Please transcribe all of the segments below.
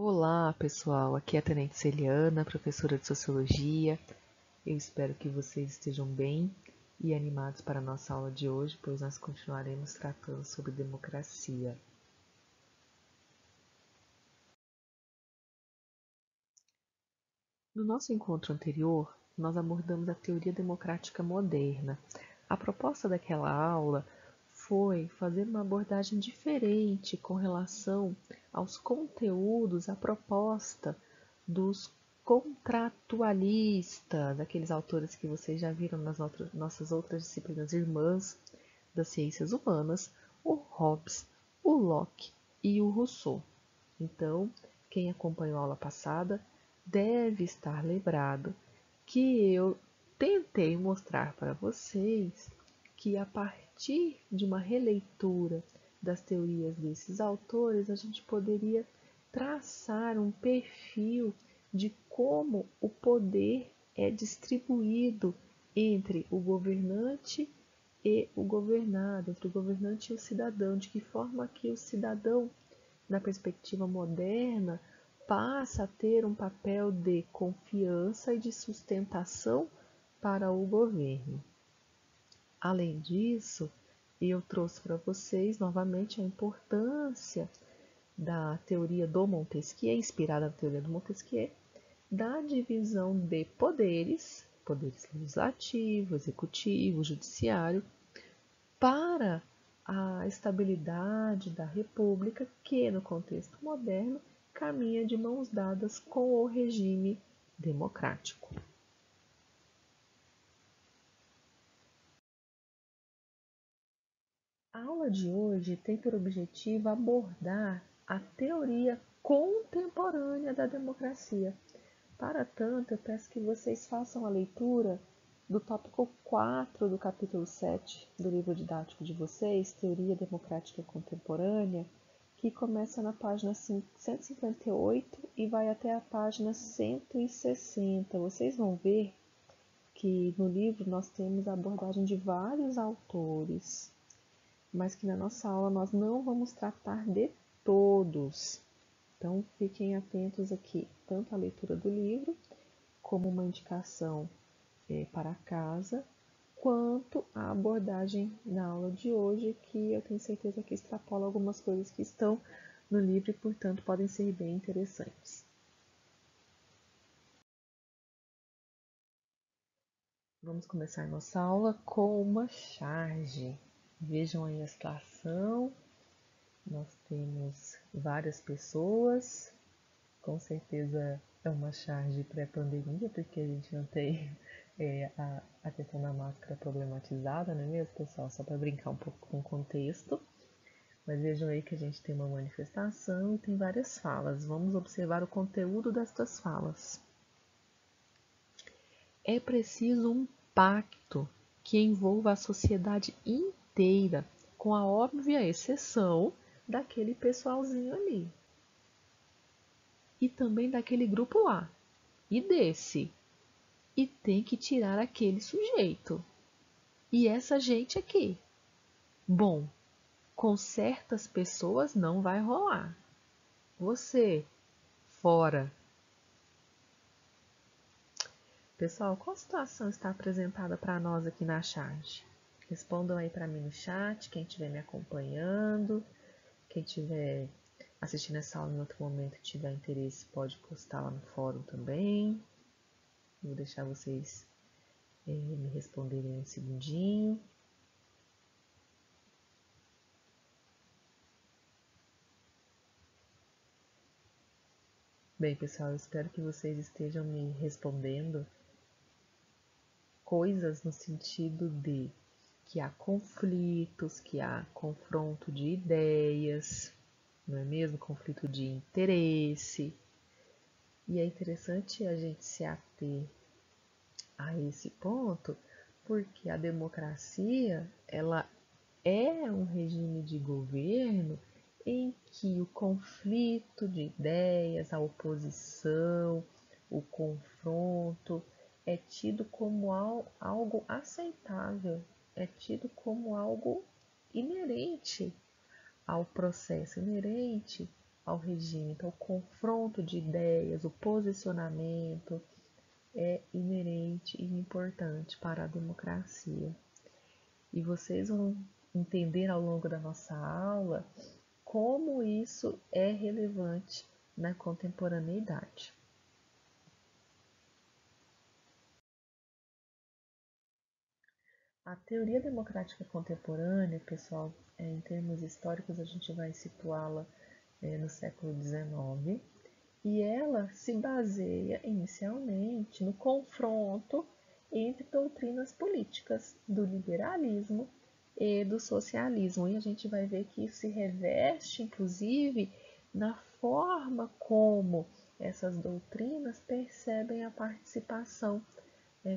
Olá, pessoal. Aqui é a Tenente Celiana, professora de Sociologia. Eu espero que vocês estejam bem e animados para a nossa aula de hoje, pois nós continuaremos tratando sobre democracia. No nosso encontro anterior, nós abordamos a teoria democrática moderna. A proposta daquela aula foi fazer uma abordagem diferente com relação aos conteúdos, à proposta dos contratualistas, aqueles autores que vocês já viram nas nossas outras disciplinas irmãs das ciências humanas, o Hobbes, o Locke e o Rousseau. Então, quem acompanhou a aula passada deve estar lembrado que eu tentei mostrar para vocês que a partir de uma releitura das teorias desses autores, a gente poderia traçar um perfil de como o poder é distribuído entre o governante e o governado, entre o governante e o cidadão, de que forma que o cidadão, na perspectiva moderna, passa a ter um papel de confiança e de sustentação para o governo. Além disso, eu trouxe para vocês novamente a importância da teoria do Montesquieu, inspirada na teoria do Montesquieu, da divisão de poderes, poderes legislativo, executivo, judiciário, para a estabilidade da república, que no contexto moderno caminha de mãos dadas com o regime democrático. A aula de hoje tem por objetivo abordar a teoria contemporânea da democracia. Para tanto, eu peço que vocês façam a leitura do tópico 4 do capítulo 7 do livro didático de vocês, Teoria Democrática Contemporânea, que começa na página 158 e vai até a página 160. Vocês vão ver que no livro nós temos a abordagem de vários autores, mas que na nossa aula nós não vamos tratar de todos. Então, fiquem atentos aqui, tanto à leitura do livro, como uma indicação para casa, quanto à abordagem na aula de hoje, que eu tenho certeza que extrapola algumas coisas que estão no livro e, portanto, podem ser bem interessantes. Vamos começar nossa aula com uma charge. Vejam aí a situação. Nós temos várias pessoas, com certeza é uma charge pré-pandemia, porque a gente não tem a questão da máscara problematizada, não é mesmo, pessoal? Só para brincar um pouco com o contexto. Mas vejam aí que a gente tem uma manifestação e tem várias falas. Vamos observar o conteúdo destas falas. É preciso um pacto que envolva a sociedade inteira, com a óbvia exceção daquele pessoalzinho ali. E também daquele grupo lá. E desse. E tem que tirar aquele sujeito. E essa gente aqui. Bom, com certas pessoas não vai rolar. Você, fora. Pessoal, qual situação está apresentada para nós aqui na charge? Respondam aí para mim no chat, quem estiver me acompanhando, quem estiver assistindo essa aula em outro momento e tiver interesse, pode postar lá no fórum também. Vou deixar vocês me responderem um segundinho. Bem, pessoal, eu espero que vocês estejam me respondendo coisas no sentido de que há conflitos, que há confronto de ideias, não é mesmo? Conflito de interesse. E é interessante a gente se ater a esse ponto, porque a democracia, ela é um regime de governo em que o conflito de ideias, a oposição, o confronto é tido como algo aceitável, é tido como algo inerente ao processo, inerente ao regime. Então, o confronto de ideias, o posicionamento é inerente e importante para a democracia. E vocês vão entender ao longo da nossa aula como isso é relevante na contemporaneidade. A teoria democrática contemporânea, pessoal, em termos históricos, a gente vai situá-la no século XIX, e ela se baseia inicialmente no confronto entre doutrinas políticas do liberalismo e do socialismo. E a gente vai ver que isso se reveste, inclusive, na forma como essas doutrinas percebem a participação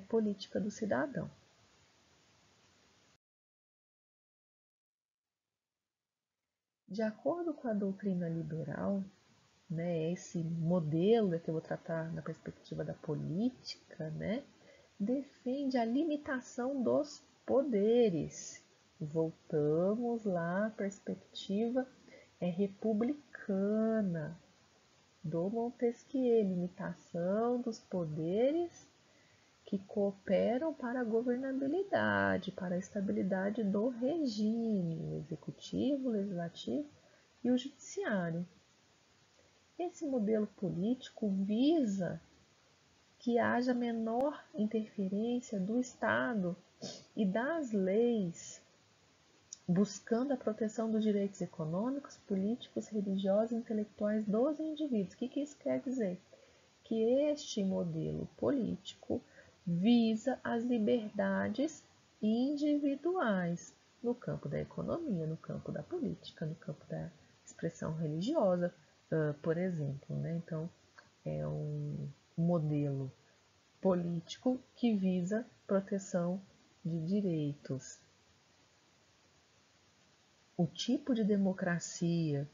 política do cidadão. De acordo com a doutrina liberal, esse modelo que eu vou tratar na perspectiva da política, defende a limitação dos poderes. Voltamos lá à perspectiva republicana do Montesquieu, limitação dos poderes que cooperam para a governabilidade, para a estabilidade do regime, o executivo, o legislativo e o judiciário. Esse modelo político visa que haja menor interferência do Estado e das leis, buscando a proteção dos direitos econômicos, políticos, religiosos e intelectuais dos indivíduos. O que isso quer dizer? Que este modelo político visa as liberdades individuais no campo da economia, no campo da política, no campo da expressão religiosa, por exemplo. Então, é um modelo político que visa proteção de direitos. O tipo de democracia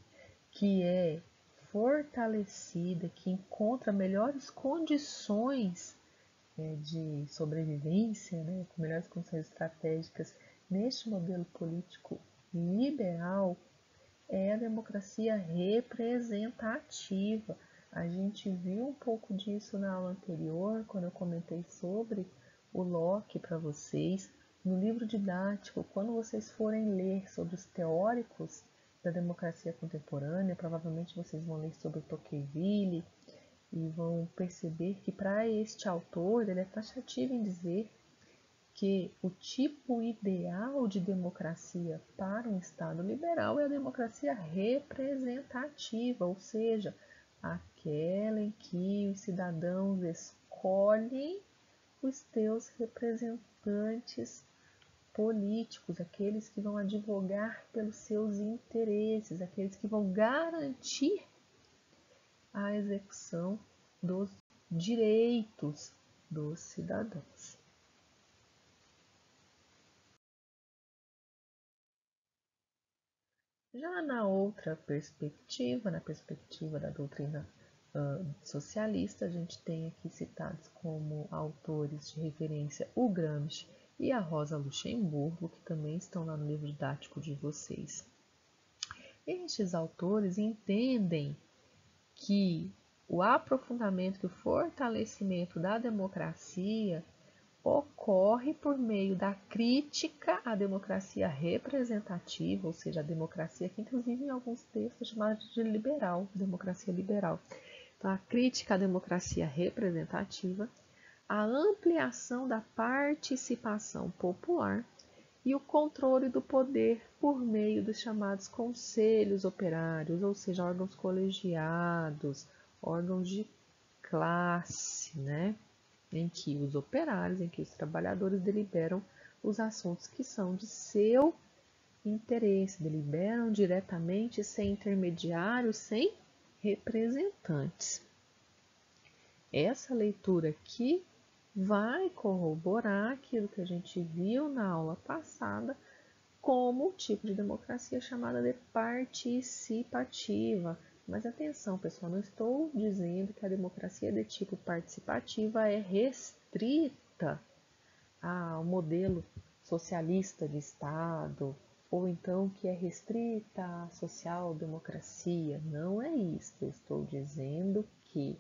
que é fortalecida, que encontra melhores condições de sobrevivência, com melhores condições estratégicas neste modelo político liberal, é a democracia representativa. A gente viu um pouco disso na aula anterior, quando eu comentei sobre o Locke para vocês. No livro didático, quando vocês forem ler sobre os teóricos da democracia contemporânea, provavelmente vocês vão ler sobre Tocqueville e vão perceber que para este autor ele é taxativo em dizer que o tipo ideal de democracia para um Estado liberal é a democracia representativa, ou seja, aquela em que os cidadãos escolhem os seus representantes políticos, aqueles que vão advogar pelos seus interesses, aqueles que vão garantir a execução dos direitos dos cidadãos. Já na outra perspectiva, na perspectiva da doutrina socialista, a gente tem aqui citados como autores de referência o Gramsci e a Rosa Luxemburgo, que também estão lá no livro didático de vocês. Estes autores entendem que o aprofundamento e o fortalecimento da democracia ocorre por meio da crítica à democracia representativa, ou seja, a democracia que inclusive em alguns textos é chamada de liberal, democracia liberal. Então, a crítica à democracia representativa, a ampliação da participação popular e o controle do poder por meio dos chamados conselhos operários, ou seja, órgãos colegiados, órgãos de classe, em que os operários, em que os trabalhadores deliberam os assuntos que são de seu interesse, deliberam diretamente, sem intermediários, sem representantes. Essa leitura aqui vai corroborar aquilo que a gente viu na aula passada como o tipo de democracia chamada de participativa. Mas atenção, pessoal, não estou dizendo que a democracia de tipo participativa é restrita ao modelo socialista de Estado, ou então que é restrita à social-democracia. Não é isso. Eu estou dizendo que,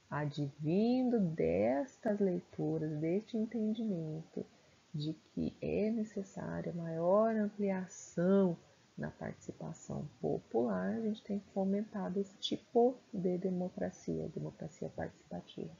advindo destas leituras, deste entendimento de que é necessária maior ampliação na participação popular, a gente tem fomentado esse tipo de democracia, democracia participativa.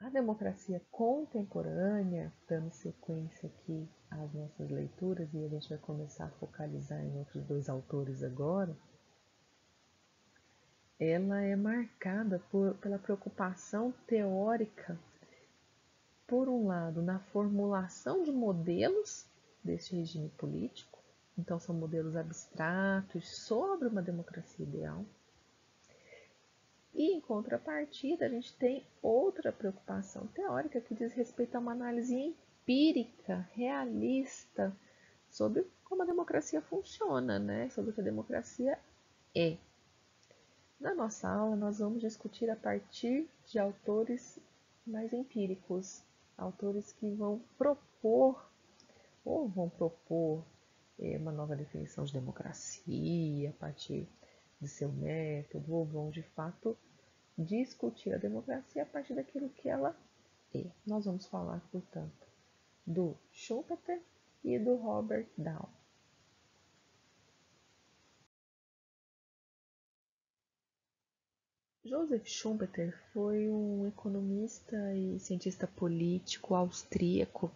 A democracia contemporânea, dando sequência aqui às nossas leituras, e a gente vai começar a focalizar em outros dois autores agora, ela é marcada pela preocupação teórica, por um lado, na formulação de modelos deste regime político, então são modelos abstratos sobre uma democracia ideal. E, em contrapartida, a gente tem outra preocupação teórica que diz respeito a uma análise empírica, realista, sobre como a democracia funciona, né? Sobre o que a democracia é. Na nossa aula, nós vamos discutir a partir de autores mais empíricos, autores que vão propor, ou vão propor uma nova definição de democracia a partir de seu método, ou vão, de fato, discutir a democracia a partir daquilo que ela é. Nós vamos falar, portanto, do Schumpeter e do Robert Dahl. Joseph Schumpeter foi um economista e cientista político austríaco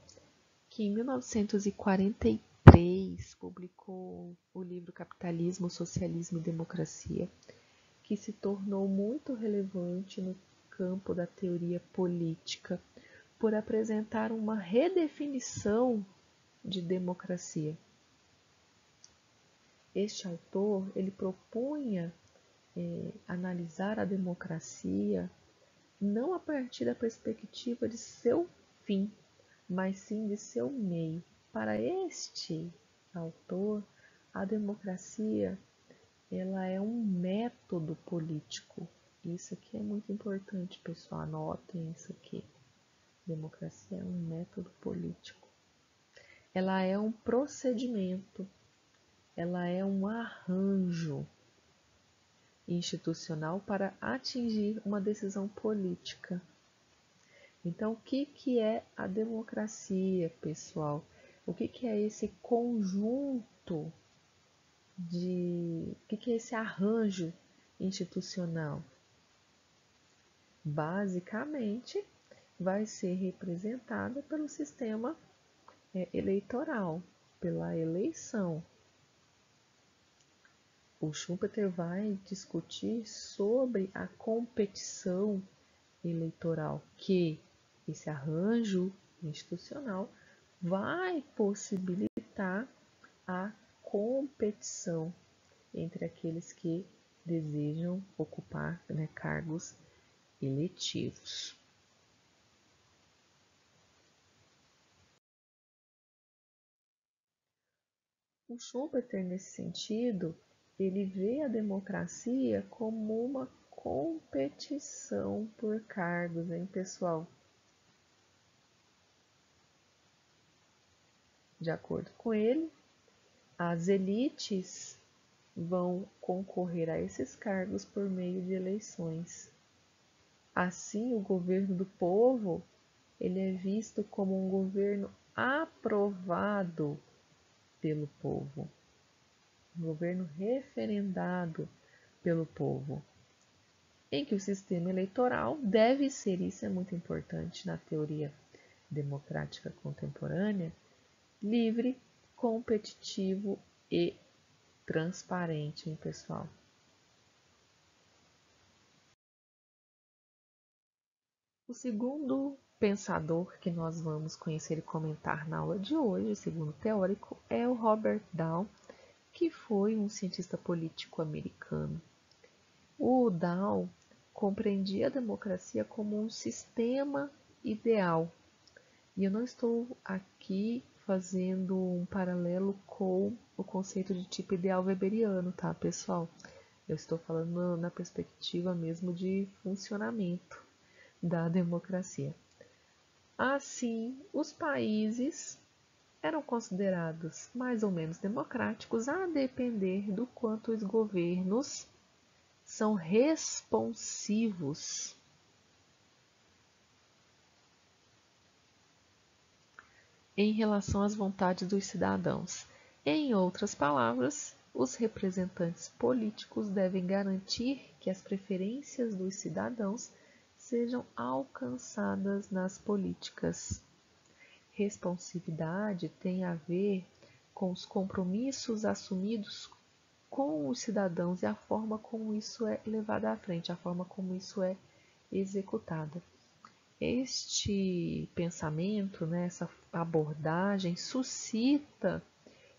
que em 1943 publicou o livro Capitalismo, Socialismo e Democracia, que se tornou muito relevante no campo da teoria política por apresentar uma redefinição de democracia. Este autor ele propunha analisar a democracia não a partir da perspectiva de seu fim, mas sim de seu meio. Para este autor, a democracia ela é um método político. Isso aqui é muito importante, pessoal. Anotem isso aqui. Democracia é um método político. Ela é um procedimento, ela é um arranjo institucional para atingir uma decisão política. Então, o que é a democracia, pessoal? O que é esse conjunto o que é esse arranjo institucional? Basicamente, vai ser representada pelo sistema eleitoral, pela eleição. O Schumpeter vai discutir sobre a competição eleitoral, que esse arranjo institucional vai possibilitar a competição entre aqueles que desejam ocupar cargos eletivos. O Schumpeter, nesse sentido, ele vê a democracia como uma competição por cargos, hein, pessoal? De acordo com ele, as elites vão concorrer a esses cargos por meio de eleições. Assim, o governo do povo ele é visto como um governo aprovado pelo povo, um governo referendado pelo povo, em que o sistema eleitoral deve ser, isso é muito importante na teoria democrática contemporânea, livre, competitivo e transparente, hein, pessoal? O segundo pensador que nós vamos conhecer e comentar na aula de hoje, o segundo teórico, é o Robert Dahl, que foi um cientista político americano. O Dahl compreendia a democracia como um sistema ideal. E eu não estou aqui fazendo um paralelo com o conceito de tipo ideal weberiano, tá, pessoal? Eu estou falando na perspectiva mesmo de funcionamento da democracia. Assim, os países eram considerados mais ou menos democráticos a depender do quanto os governos são responsivos em relação às vontades dos cidadãos. Em outras palavras, os representantes políticos devem garantir que as preferências dos cidadãos sejam alcançadas nas políticas. Responsividade tem a ver com os compromissos assumidos com os cidadãos e a forma como isso é levado à frente, a forma como isso é executado. Este pensamento, né, essa abordagem suscita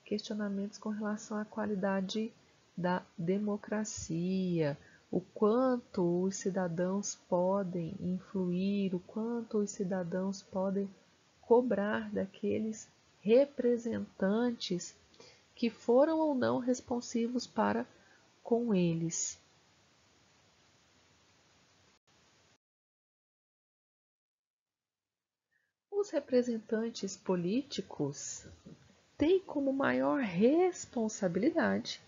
questionamentos com relação à qualidade da democracia, o quanto os cidadãos podem influir, o quanto os cidadãos podem cobrar daqueles representantes que foram ou não responsivos para com eles. Os representantes políticos têm como maior responsabilidade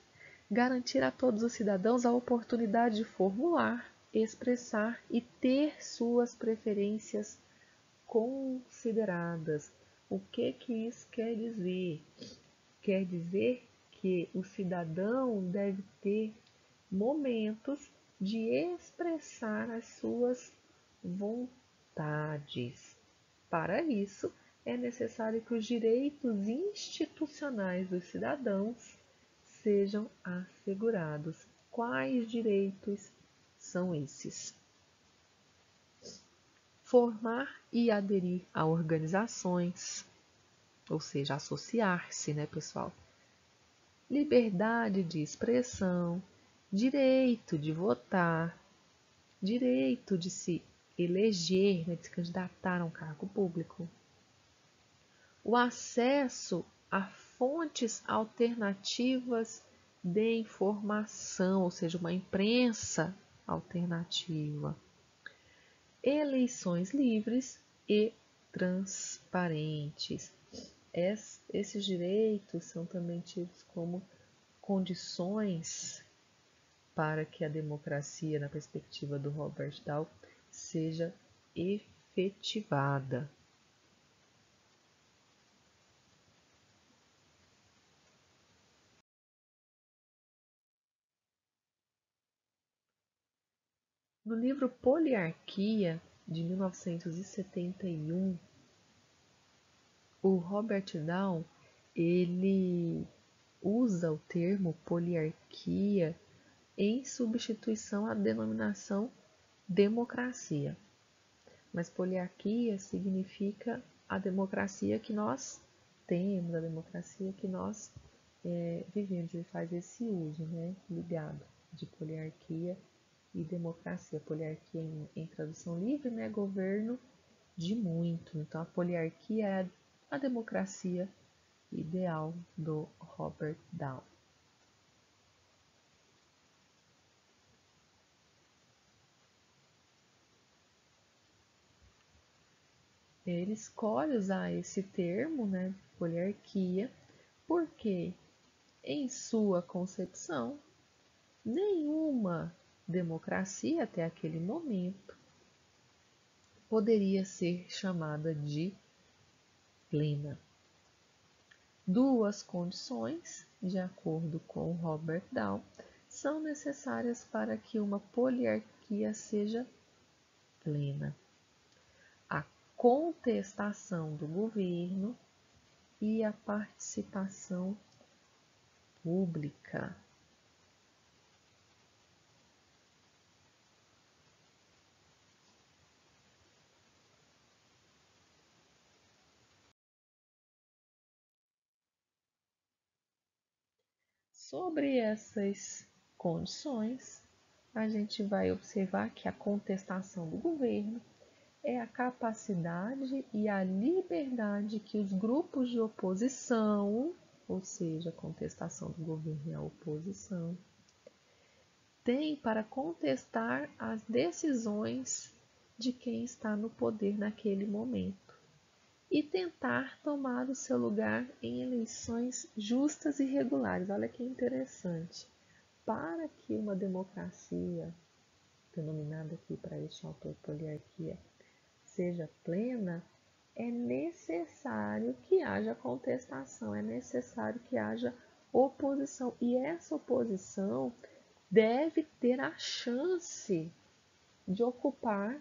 garantir a todos os cidadãos a oportunidade de formular, expressar e ter suas preferências consideradas. O que isso quer dizer? Quer dizer que o cidadão deve ter momentos de expressar as suas vontades. Para isso, é necessário que os direitos institucionais dos cidadãos sejam assegurados. Quais direitos são esses? Formar e aderir a organizações, ou seja, associar-se, né, pessoal? Liberdade de expressão, direito de votar, direito de se eleger, né, de se candidatar a um cargo público, o acesso a fontes alternativas de informação, ou seja, uma imprensa alternativa, eleições livres e transparentes. Esses direitos são também tidos como condições para que a democracia, na perspectiva do Robert Dahl, seja efetivada. No livro Poliarquia, de 1971, o Robert Dahl ele usa o termo poliarquia em substituição à denominação democracia. Mas poliarquia significa a democracia que nós temos, a democracia que nós vivemos. Ele faz esse uso, né, ligado de poliarquia e democracia. Poliarquia em tradução livre, né, governo de muito. Então a poliarquia é a democracia ideal do Robert Dahl. Ele escolhe usar esse termo, né, poliarquia, porque em sua concepção nenhuma democracia até aquele momento poderia ser chamada de plena. Duas condições, de acordo com Robert Dahl, são necessárias para que uma poliarquia seja plena: a contestação do governo e a participação pública. Sobre essas condições, a gente vai observar que a contestação do governo é a capacidade e a liberdade que os grupos de oposição, ou seja, a contestação do governo e a oposição, tem para contestar as decisões de quem está no poder naquele momento e tentar tomar o seu lugar em eleições justas e regulares. Olha que interessante. Para que uma democracia, denominada aqui para este autor poliarquia, seja plena, é necessário que haja contestação, é necessário que haja oposição. E essa oposição deve ter a chance de ocupar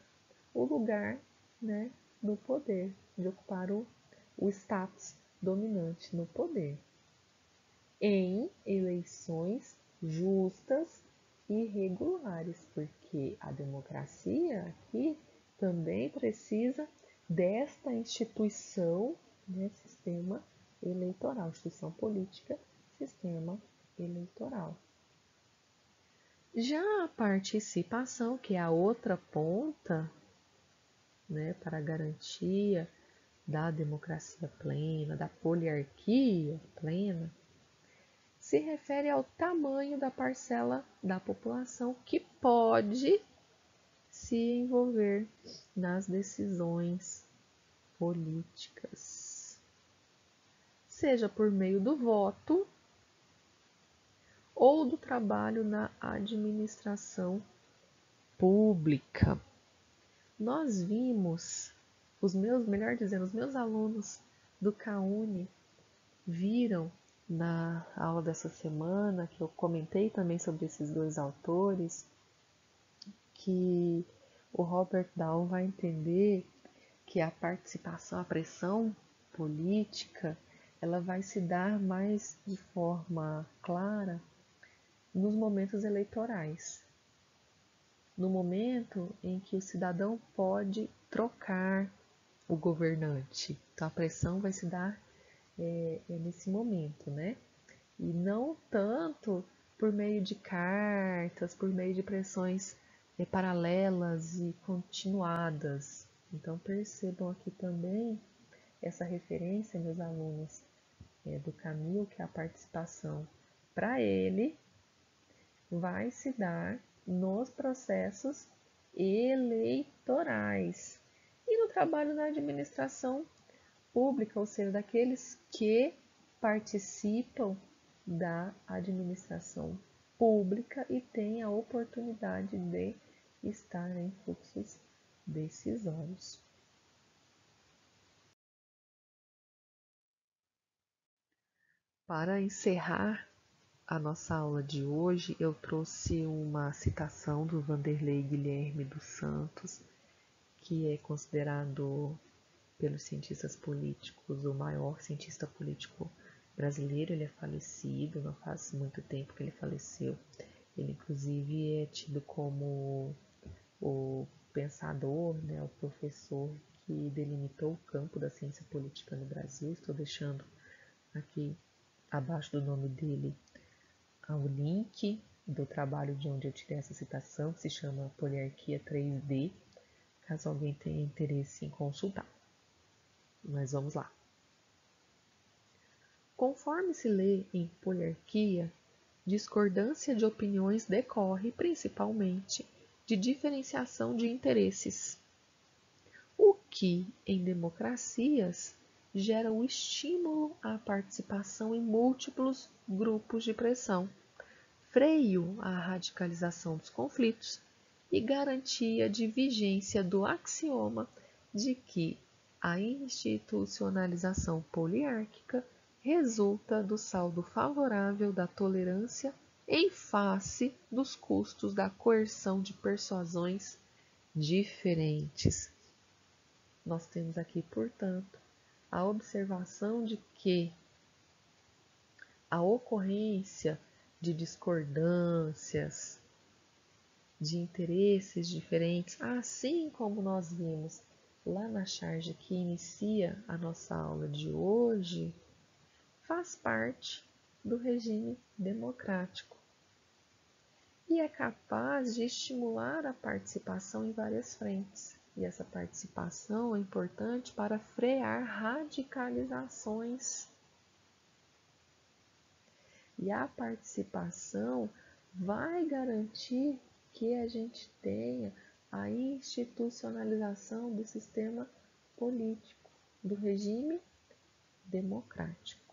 o lugar, né, no poder, de ocupar o status dominante no poder, em eleições justas e regulares, porque a democracia aqui também precisa desta instituição, né, sistema eleitoral, instituição política, sistema eleitoral. Já a participação, que é a outra ponta, né, para a garantia da democracia plena, da poliarquia plena, se refere ao tamanho da parcela da população que pode se envolver nas decisões políticas, seja por meio do voto ou do trabalho na administração pública. Nós vimos, melhor dizendo, os meus alunos do CAUNI viram na aula dessa semana, que eu comentei também sobre esses dois autores, que o Robert Dahl vai entender que a participação, a pressão política, ela vai se dar mais de forma clara nos momentos eleitorais. No momento em que o cidadão pode trocar o governante. Então, a pressão vai se dar nesse momento, né? E não tanto por meio de cartas, por meio de pressões paralelas e continuadas. Então, percebam aqui também essa referência, meus alunos, do Camus, que é a participação para ele vai se dar nos processos eleitorais e no trabalho na administração pública, ou seja, daqueles que participam da administração pública e têm a oportunidade de estar em fluxos decisórios. Para encerrar a nossa aula de hoje, eu trouxe uma citação do Vanderlei Guilherme dos Santos, que é considerado pelos cientistas políticos o maior cientista político brasileiro. Ele é falecido, não faz muito tempo que ele faleceu. Ele, inclusive, é tido como o pensador, né, o professor que delimitou o campo da ciência política no Brasil. Estou deixando aqui abaixo do nome dele o link do trabalho de onde eu tirei essa citação, que se chama Poliarquia 3D, caso alguém tenha interesse em consultar. Mas vamos lá. Conforme se lê em Poliarquia, discordância de opiniões decorre principalmente de diferenciação de interesses, o que, em democracias, gera o estímulo à participação em múltiplos grupos de pressão, freio à radicalização dos conflitos e garantia de vigência do axioma de que a institucionalização poliárquica resulta do saldo favorável da tolerância em face dos custos da coerção de persuasões diferentes. Nós temos aqui, portanto, a observação de que a ocorrência de discordâncias, de interesses diferentes, assim como nós vimos lá na charge que inicia a nossa aula de hoje, faz parte do regime democrático e é capaz de estimular a participação em várias frentes. E essa participação é importante para frear radicalizações. E a participação vai garantir que a gente tenha a institucionalização do sistema político, do regime democrático.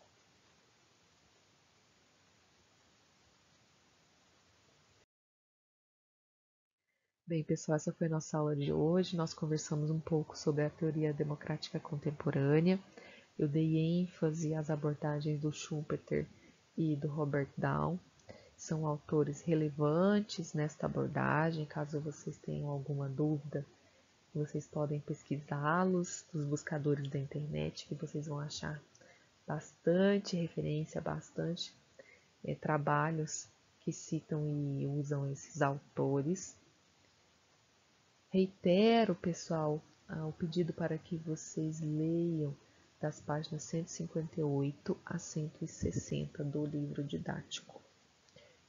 Bem, pessoal, essa foi a nossa aula de hoje. Nós conversamos um pouco sobre a teoria democrática contemporânea. Eu dei ênfase às abordagens do Schumpeter e do Robert Dahl. São autores relevantes nesta abordagem. Caso vocês tenham alguma dúvida, vocês podem pesquisá-los nos buscadores da internet, que vocês vão achar bastante referência, bastante trabalhos que citam e usam esses autores. Reitero, pessoal, o pedido para que vocês leiam das páginas 158 a 160 do livro didático.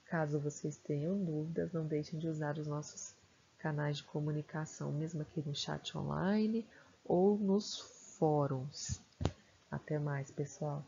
Caso vocês tenham dúvidas, não deixem de usar os nossos canais de comunicação, mesmo aqui no chat online ou nos fóruns. Até mais, pessoal!